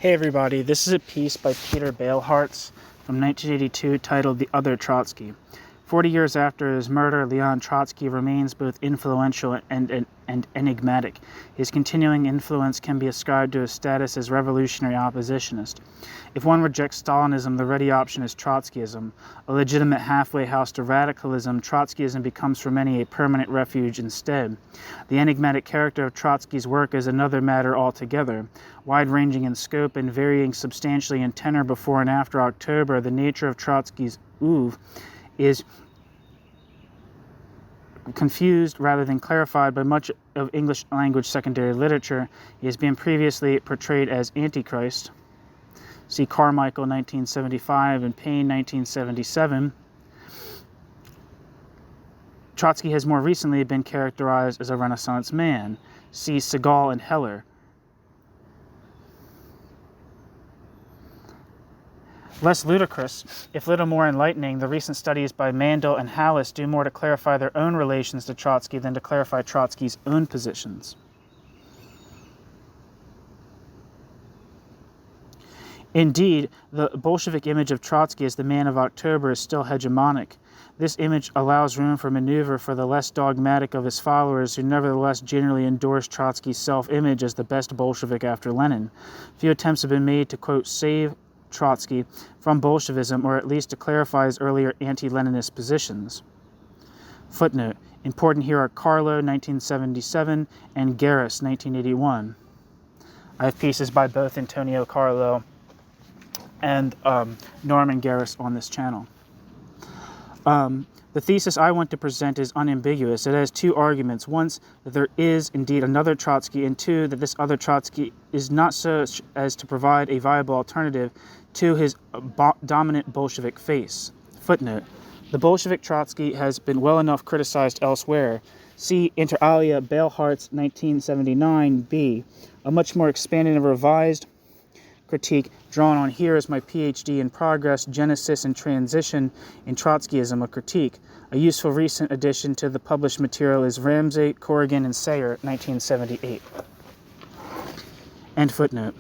Hey everybody, this is a piece by Peter Beilharz from 1982 titled The Other Trotsky. 40 years after his murder, Leon Trotsky remains both influential and enigmatic. His continuing influence can be ascribed to his status as revolutionary oppositionist. If one rejects Stalinism, the ready option is Trotskyism. A legitimate halfway house to radicalism, Trotskyism becomes for many a permanent refuge instead. The enigmatic character of Trotsky's work is another matter altogether. Wide-ranging in scope and varying substantially in tenor before and after October, the nature of Trotsky's oeuvre is confused rather than clarified by much of English language secondary literature. He has been previously portrayed as Antichrist. See Carmichael 1975 and Payne 1977. Trotsky has more recently been characterized as a Renaissance man. See Segal and Heller. Less ludicrous, if little more enlightening, the recent studies by Mandel and Hallis do more to clarify their own relations to Trotsky than to clarify Trotsky's own positions. Indeed, the Bolshevik image of Trotsky as the man of October is still hegemonic. This image allows room for maneuver for the less dogmatic of his followers, who nevertheless generally endorse Trotsky's self-image as the best Bolshevik after Lenin. Few attempts have been made to, quote, save Trotsky from Bolshevism, or at least to clarify his earlier anti-Leninist positions. Footnote. Important here are Carlo, 1977, and Garris, 1981. I have pieces by both Antonio Carlo and Norman Garris on this channel. The thesis I want to present is unambiguous. It has two arguments. One, that there is indeed another Trotsky, and two, that this other Trotsky is not such as to provide a viable alternative to his dominant Bolshevik face. Footnote. The Bolshevik Trotsky has been well enough criticized elsewhere. See Inter alia Beilharz 1979b. A much more expanded and revised critique drawn on here is my PhD in Progress, Genesis, and Transition in Trotskyism, a critique. A useful recent addition to the published material is Ramsey, Corrigan, and Sayer, 1978. End footnote.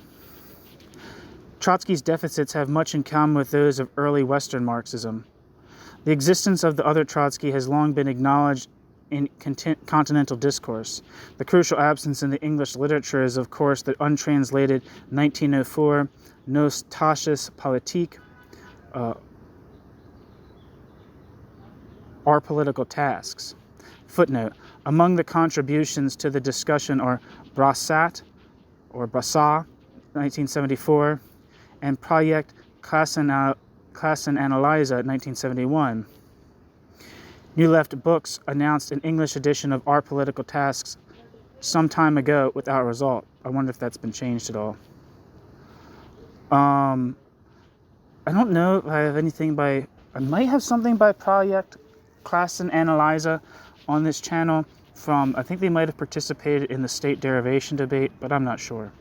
Trotsky's deficits have much in common with those of early Western Marxism. The existence of the other Trotsky has long been acknowledged in continental discourse. The crucial absence in the English literature is, of course, the untranslated 1904 Nos Tâches Politiques, Our Political Tasks. Footnote. Among the contributions to the discussion are Brassat, or Brassat, 1974, and Project Klassenanalyse, 1971. New Left Books announced an English edition of Our Political Tasks some time ago without result. I wonder if that's been changed at all. I don't know if I have anything by... I might have something by Project Klassenanalyse on this channel from... I think they might have participated in the state derivation debate, but I'm not sure.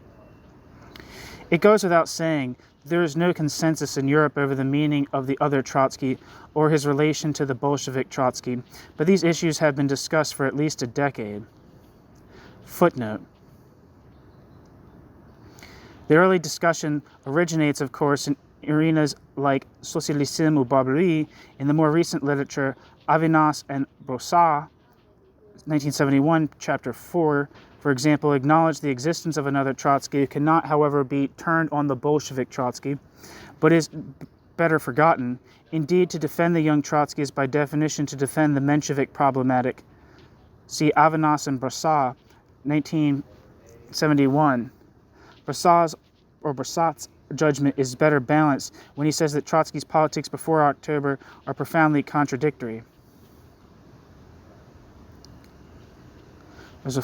It goes without saying, there is no consensus in Europe over the meaning of the other Trotsky or his relation to the Bolshevik Trotsky, but these issues have been discussed for at least a decade. Footnote. The early discussion originates, of course, in arenas like socialism or barbarie. In the more recent literature, Avinas and Brossat, 1971, Chapter 4, for example, acknowledge the existence of another Trotsky who cannot, however, be turned on the Bolshevik Trotsky, but is better forgotten. Indeed, to defend the young Trotsky is by definition to defend the Menshevik problematic. See Avinas and Brossat, 1971. Brossat's judgment is better balanced when he says that Trotsky's politics before October are profoundly contradictory. There's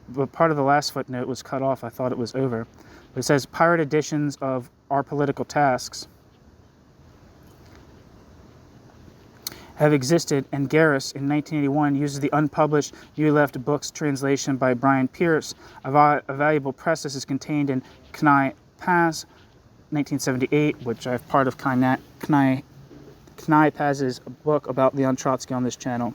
but part of the last footnote was cut off. I thought it was over. But it says pirate editions of Our Political Tasks have existed, and Garris in 1981 uses the unpublished New Left Books translation by Brian Pierce. A valuable preface is contained in Knai Paz, 1978, which I have part of Knai Paz's book about Leon Trotsky on this channel.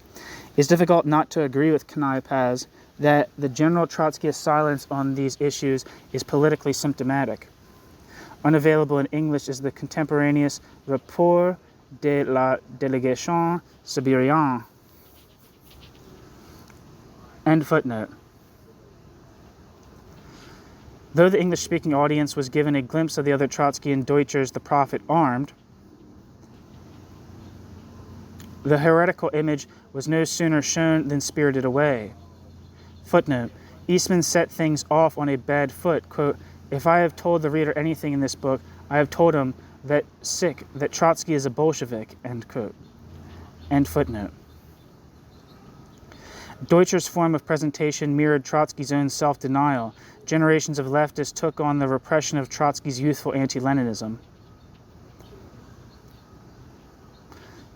It's difficult not to agree with Knai Paz that the general Trotskyist silence on these issues is politically symptomatic. Unavailable in English is the contemporaneous Rapport de la Délégation Sibérienne. End footnote. Though the English-speaking audience was given a glimpse of the other Trotskyian Deutschers, the prophet armed, the heretical image was no sooner shown than spirited away. Footnote. Eastman set things off on a bad foot. Quote, if I have told the reader anything in this book, I have told him that Trotsky is a Bolshevik, end quote. End footnote. Deutscher's form of presentation mirrored Trotsky's own self-denial. Generations of leftists took on the repression of Trotsky's youthful anti-Leninism.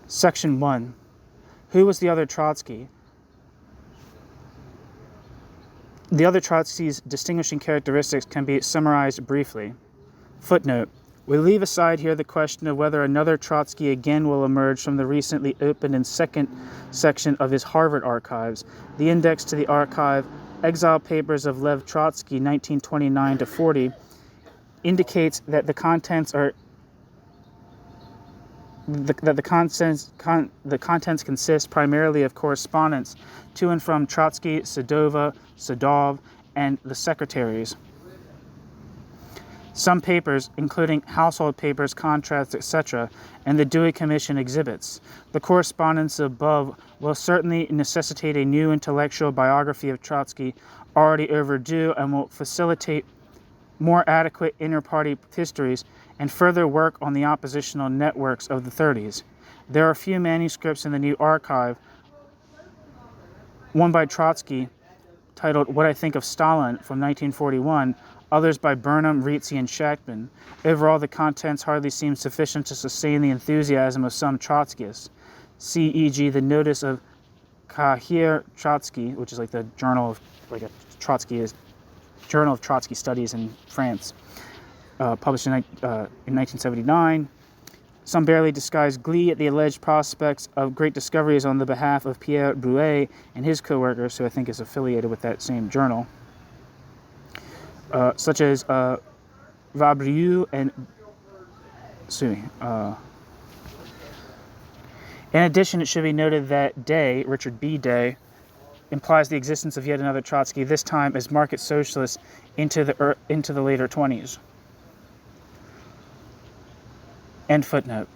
Section 1. Who was the other Trotsky? The other Trotsky's distinguishing characteristics can be summarized briefly. Footnote. We leave aside here the question of whether another Trotsky again will emerge from the recently opened and second section of his Harvard archives. The index to the archive, Exile Papers of Lev Trotsky, 1929-40, indicates that the contents are the contents consist primarily of correspondence to and from Trotsky, Sadov, and the secretaries. Some papers, including household papers, contracts, etc., and the Dewey Commission exhibits. The correspondence above will certainly necessitate a new intellectual biography of Trotsky, already overdue, and will facilitate more adequate inter-party histories and further work on the oppositional networks of the 30s. There are a few manuscripts in the new archive, one by Trotsky, titled What I Think of Stalin from 1941, others by Burnham, Rizzi, and Shachtman. Overall, the contents hardly seem sufficient to sustain the enthusiasm of some Trotskyists. See, e.g., the notice of Kahir Trotsky, which is like the journal of Journal of Trotsky Studies in France, published in 1979. Some barely disguised glee at the alleged prospects of great discoveries on the behalf of Pierre Brouet and his co-workers, who I think is affiliated with that same journal, such as Vabrieux and in addition, it should be noted that Day, Richard B. Day, implies the existence of yet another Trotsky, this time as market socialist into the later 20s. End footnote.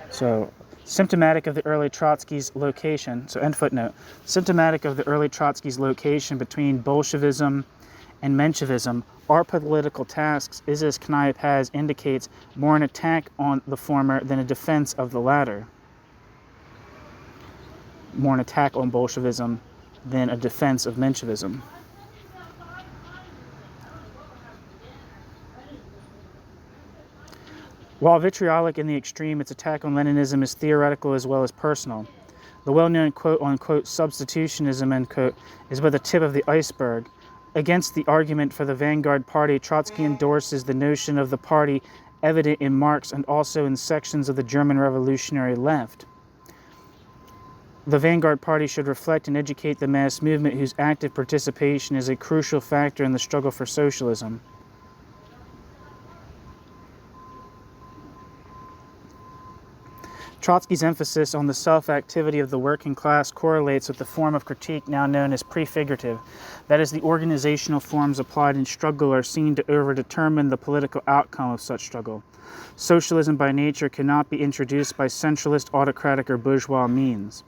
So, symptomatic of the early Trotsky's location, so end footnote, symptomatic of the early Trotsky's location between Bolshevism and Menshevism, our political tasks is, as Kneipp has indicates, more an attack on the former than a defense of the latter. More an attack on Bolshevism than a defense of Menshevism. While vitriolic in the extreme, its attack on Leninism is theoretical as well as personal. The well-known quote-unquote substitutionism, end quote, is but the tip of the iceberg. Against the argument for the vanguard party, Trotsky endorses the notion of the party evident in Marx and also in sections of the German revolutionary left. The vanguard party should reflect and educate the mass movement whose active participation is a crucial factor in the struggle for socialism. Trotsky's emphasis on the self-activity of the working class correlates with the form of critique now known as prefigurative. That is, the organizational forms applied in struggle are seen to overdetermine the political outcome of such struggle. Socialism by nature cannot be introduced by centralist, autocratic, or bourgeois means.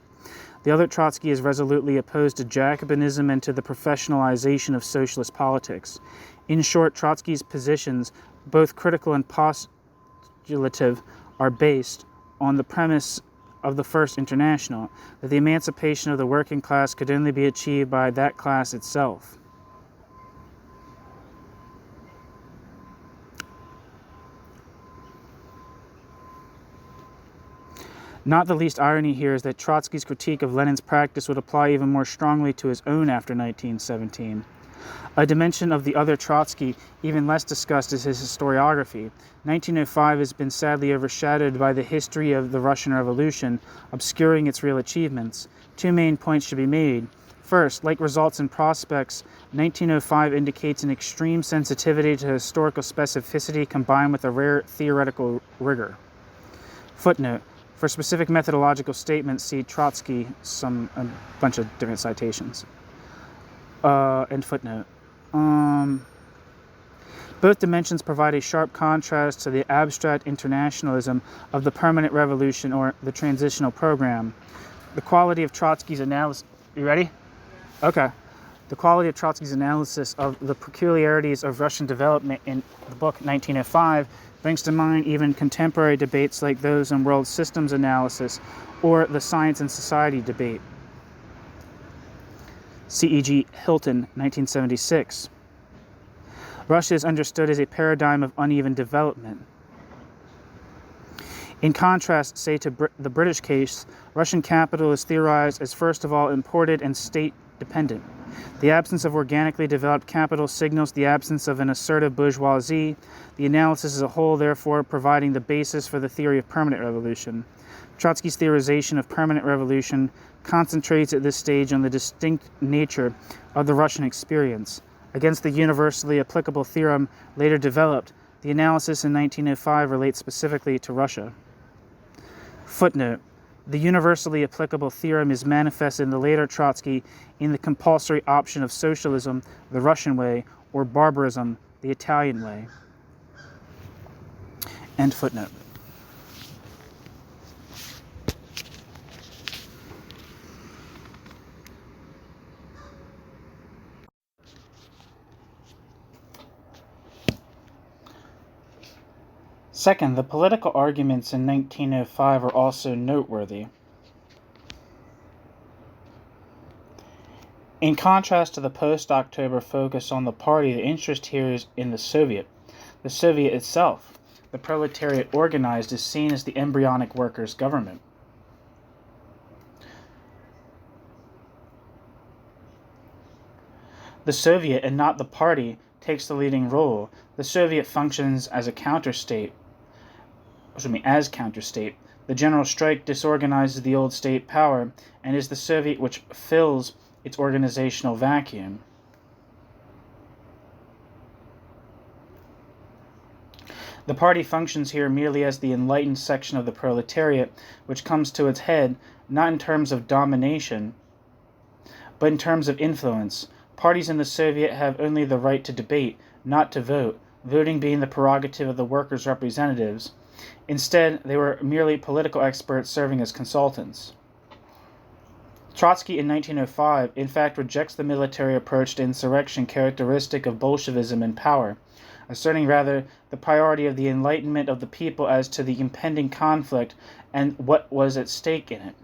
The other Trotsky is resolutely opposed to Jacobinism and to the professionalization of socialist politics. In short, Trotsky's positions, both critical and postulative, are based on the premise of the First International, that the emancipation of the working class could only be achieved by that class itself. Not the least irony here is that Trotsky's critique of Lenin's practice would apply even more strongly to his own after 1917. A dimension of the other Trotsky, even less discussed, is his historiography. 1905 has been sadly overshadowed by the history of the Russian Revolution, obscuring its real achievements. Two main points should be made. First, like results and prospects, 1905 indicates an extreme sensitivity to historical specificity combined with a rare theoretical rigor. Footnote. For specific methodological statements, see Trotsky, a bunch of different citations. And footnote. Both dimensions provide a sharp contrast to the abstract internationalism of the permanent revolution or the transitional program. The quality of Trotsky's analysis... You ready? Okay. The quality of Trotsky's analysis of the peculiarities of Russian development in the book 1905 brings to mind even contemporary debates like those in world systems analysis or the science and society debate. C.E.G. Hilton, 1976. Russia is understood as a paradigm of uneven development. In contrast, say, to the British case, Russian capital is theorized as first of all imported and state-dependent. The absence of organically developed capital signals the absence of an assertive bourgeoisie, the analysis as a whole therefore providing the basis for the theory of permanent revolution. Trotsky's theorization of permanent revolution concentrates at this stage on the distinct nature of the Russian experience. Against the universally applicable theorem later developed, the analysis in 1905 relates specifically to Russia. Footnote. The universally applicable theorem is manifested in the later Trotsky in the compulsory option of socialism, the Russian way, or barbarism, the Italian way. End footnote. Second, the political arguments in 1905 are also noteworthy. In contrast to the post-October focus on the party, the interest here is in the Soviet. The Soviet itself, the proletariat organized, is seen as the embryonic workers' government. The Soviet, and not the party, takes the leading role. The Soviet functions as a counterstate. As counterstate. The general strike disorganizes the old state power and is the Soviet which fills its organizational vacuum. The party functions here merely as the enlightened section of the proletariat, which comes to its head not in terms of domination, but in terms of influence. Parties in the Soviet have only the right to debate, not to vote, voting being the prerogative of the workers' representatives. Instead, they were merely political experts serving as consultants. Trotsky in 1905, in fact, rejects the military approach to insurrection characteristic of Bolshevism in power, asserting rather the priority of the enlightenment of the people as to the impending conflict and what was at stake in it.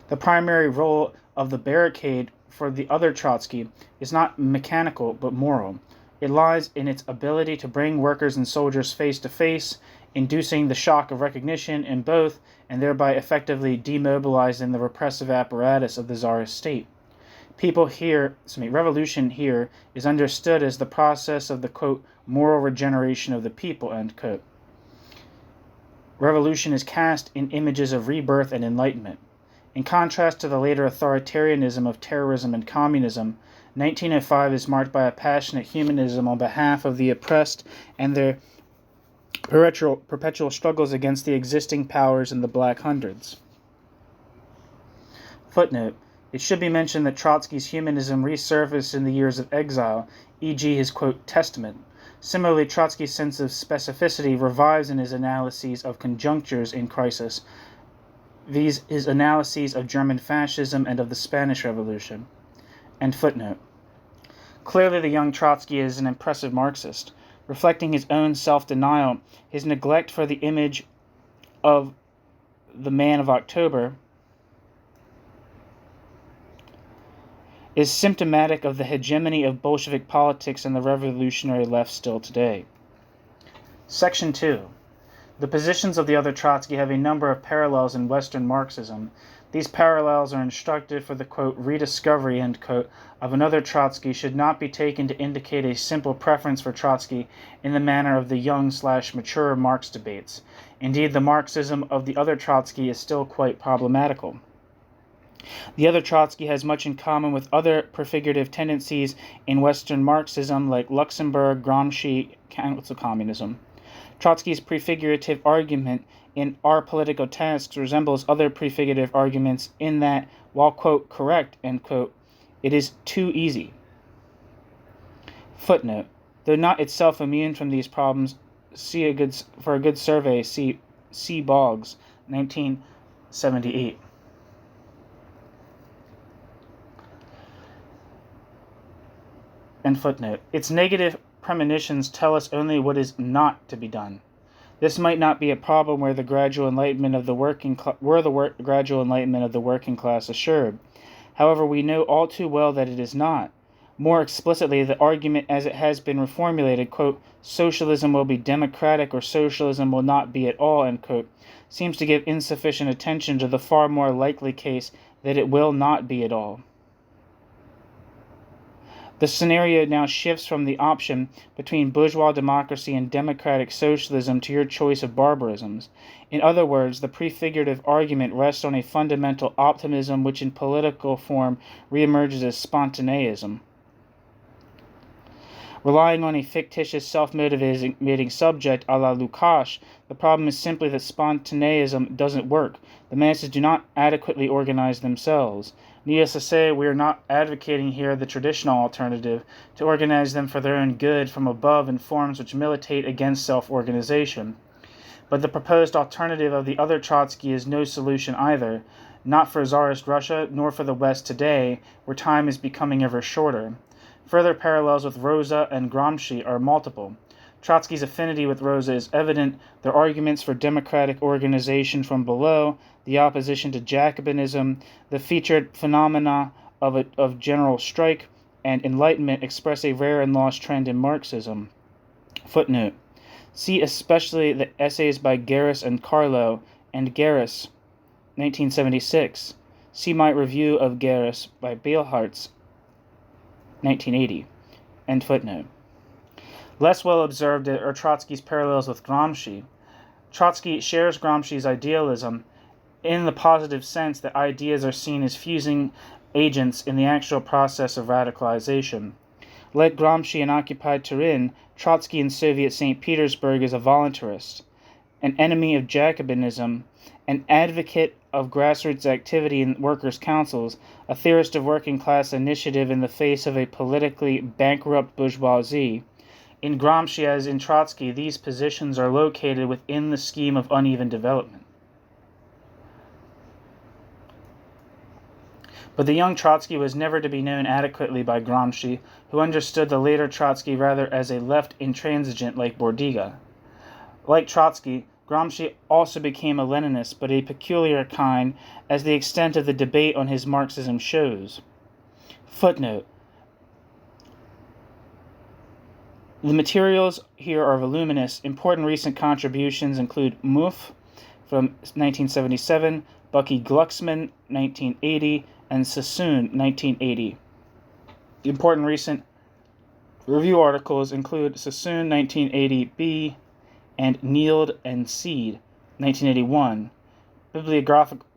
The primary role of the barricade for the other Trotsky is not mechanical but moral. It lies in its ability to bring workers and soldiers face to face, inducing the shock of recognition in both, and thereby effectively demobilizing the repressive apparatus of the Tsarist state. Revolution here is understood as the process of the, quote, moral regeneration of the people, end quote. Revolution is cast in images of rebirth and enlightenment. In contrast to the later authoritarianism of terrorism and communism, 1905 is marked by a passionate humanism on behalf of the oppressed and their perpetual struggles against the existing powers in the Black Hundreds. Footnote. It should be mentioned that Trotsky's humanism resurfaced in the years of exile, e.g. his, quote, testament. Similarly, Trotsky's sense of specificity revives in his analyses of conjunctures in crisis, viz. His analyses of German fascism and of the Spanish Revolution. End footnote. Clearly, the young Trotsky is an impressive Marxist, reflecting his own self-denial, his neglect for the image of the man of October is symptomatic of the hegemony of Bolshevik politics and the revolutionary left still today. Section 2. The positions of the other Trotsky have a number of parallels in Western Marxism. These parallels are instructive for the, quote, rediscovery, end quote, of another Trotsky should not be taken to indicate a simple preference for Trotsky in the manner of the young/mature Marx debates. Indeed, the Marxism of the other Trotsky is still quite problematical. The other Trotsky has much in common with other prefigurative tendencies in Western Marxism like Luxemburg, Gramsci, Council Communism. Trotsky's prefigurative argument in Our Political Tasks resembles other prefigurative arguments in that, while, quote, correct, end quote, it is too easy. Footnote. Though not itself immune from these problems, for a good survey, see C. Boggs, 1978. End footnote. Its negative premonitions tell us only what is not to be done. This might not be a problem where the gradual enlightenment of the working class assured. However, we know all too well that it is not. More explicitly, the argument as it has been reformulated, quote, socialism will be democratic or socialism will not be at all, end quote, seems to give insufficient attention to the far more likely case that it will not be at all. The scenario now shifts from the option between bourgeois democracy and democratic socialism to your choice of barbarisms. In other words, the prefigurative argument rests on a fundamental optimism which in political form reemerges as spontaneism. Relying on a fictitious self-motivating subject a la Lukács, the problem is simply that spontaneism doesn't work. The masses do not adequately organize themselves. Needless to say, we are not advocating here the traditional alternative, to organize them for their own good from above in forms which militate against self-organization. But the proposed alternative of the other Trotsky is no solution either, not for Tsarist Russia, nor for the West today, where time is becoming ever shorter. Further parallels with Rosa and Gramsci are multiple. Trotsky's affinity with Rosa is evident, their arguments for democratic organization from below, the opposition to Jacobinism, the featured phenomena of general strike, and enlightenment express a rare and lost trend in Marxism. Footnote. See especially the essays by Garris and Carlo, and Garris, 1976. See my review of Garris by Beilharz, 1980. End footnote. Less well observed are Trotsky's parallels with Gramsci. Trotsky shares Gramsci's idealism in the positive sense that ideas are seen as fusing agents in the actual process of radicalization. Like Gramsci in occupied Turin, Trotsky in Soviet St. Petersburg is a voluntarist, an enemy of Jacobinism, an advocate of grassroots activity in workers' councils, a theorist of working class initiative in the face of a politically bankrupt bourgeoisie. In Gramsci, as in Trotsky, these positions are located within the scheme of uneven development. But the young Trotsky was never to be known adequately by Gramsci, who understood the later Trotsky rather as a left intransigent like Bordiga. Like Trotsky, Gramsci also became a Leninist, but a peculiar kind, as the extent of the debate on his Marxism shows. Footnote. The materials here are voluminous. Important recent contributions include Muff from 1977, Bucky Glucksman, 1980, and Sassoon, 1980. The important recent review articles include Sassoon, 1980b, and Neild and Seed, 1981.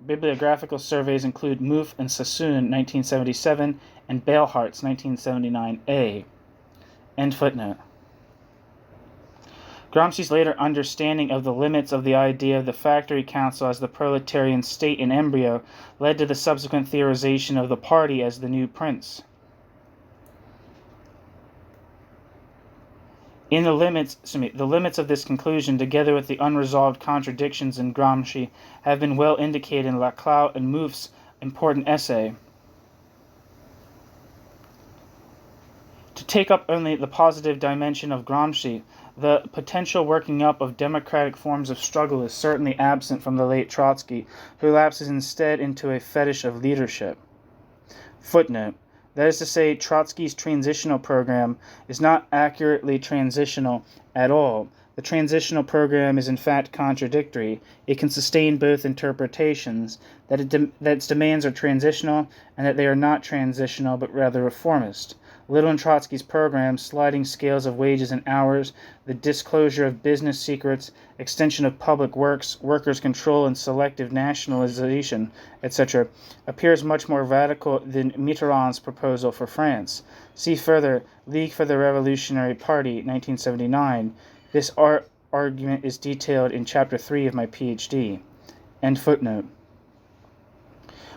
Bibliographical surveys include Muff and Sassoon, 1977, and Beilharz, 1979a. End footnote. Gramsci's later understanding of the limits of the idea of the factory council as the proletarian state in embryo led to the subsequent theorization of the party as the new prince. The limits of this conclusion, together with the unresolved contradictions in Gramsci, have been well indicated in Laclau and Muff's important essay. To take up only the positive dimension of Gramsci, the potential working up of democratic forms of struggle is certainly absent from the late Trotsky, who lapses instead into a fetish of leadership. Footnote. That is to say, Trotsky's transitional program is not accurately transitional at all. The transitional program is in fact contradictory. It can sustain both interpretations, that its demands are transitional and that they are not transitional but rather reformist. Little in Trotsky's program, sliding scales of wages and hours, the disclosure of business secrets, extension of public works, workers' control, and selective nationalization, etc., appears much more radical than Mitterrand's proposal for France. See further, League for the Revolutionary Party, 1979. This argument is detailed in Chapter 3 of my PhD. End footnote.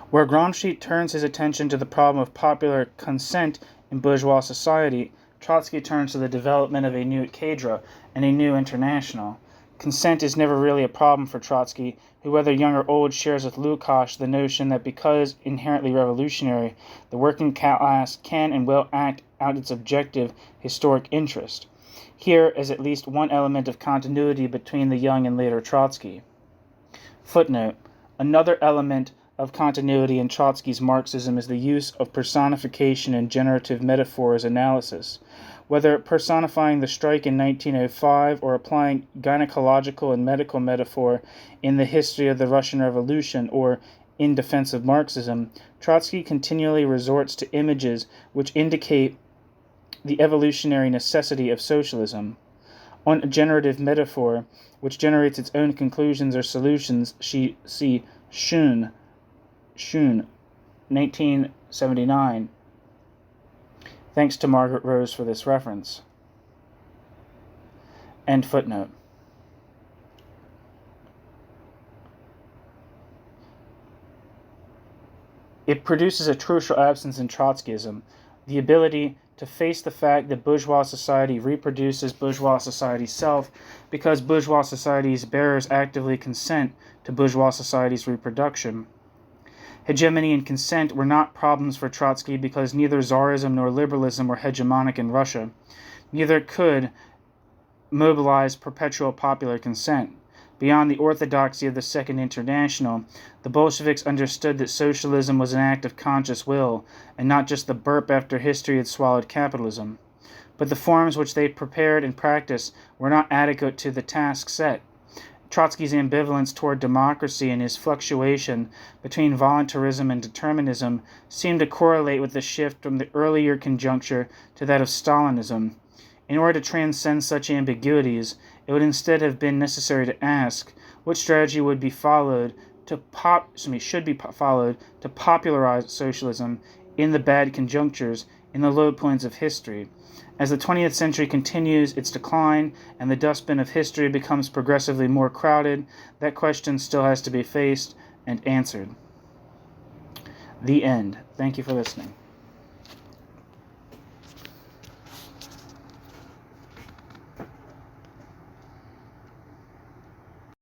Where Gramsci turns his attention to the problem of popular consent in bourgeois society, Trotsky turns to the development of a new cadre and a new international. Consent is never really a problem for Trotsky, who, whether young or old, shares with Lukács the notion that because inherently revolutionary, the working class can and will act out its objective historic interest. Here is at least one element of continuity between the young and later Trotsky. Footnote. Another element of continuity in Trotsky's Marxism is the use of personification and generative metaphor as analysis. Whether personifying the strike in 1905 or applying gynecological and medical metaphor in the history of the Russian Revolution or in defense of Marxism, Trotsky continually resorts to images which indicate the evolutionary necessity of socialism. On a generative metaphor, which generates its own conclusions or solutions, see Schoen, 1979. Thanks to Margaret Rose for this reference. End footnote. It produces a crucial absence in Trotskyism, the ability to face the fact that bourgeois society reproduces bourgeois society's self because bourgeois society's bearers actively consent to bourgeois society's reproduction. Hegemony and consent were not problems for Trotsky because neither Tsarism nor liberalism were hegemonic in Russia. Neither could mobilize perpetual popular consent. Beyond the orthodoxy of the Second International, the Bolsheviks understood that socialism was an act of conscious will, and not just the burp after history had swallowed capitalism. But the forms which they prepared and practiced were not adequate to the task set. Trotsky's ambivalence toward democracy and his fluctuation between voluntarism and determinism seemed to correlate with the shift from the earlier conjuncture to that of Stalinism. In order to transcend such ambiguities, it would instead have been necessary to ask what strategy should be followed to popularize socialism in the bad conjunctures, in the low points of history. As the 20th century continues its decline and the dustbin of history becomes progressively more crowded, that question still has to be faced and answered. The end. Thank you for listening.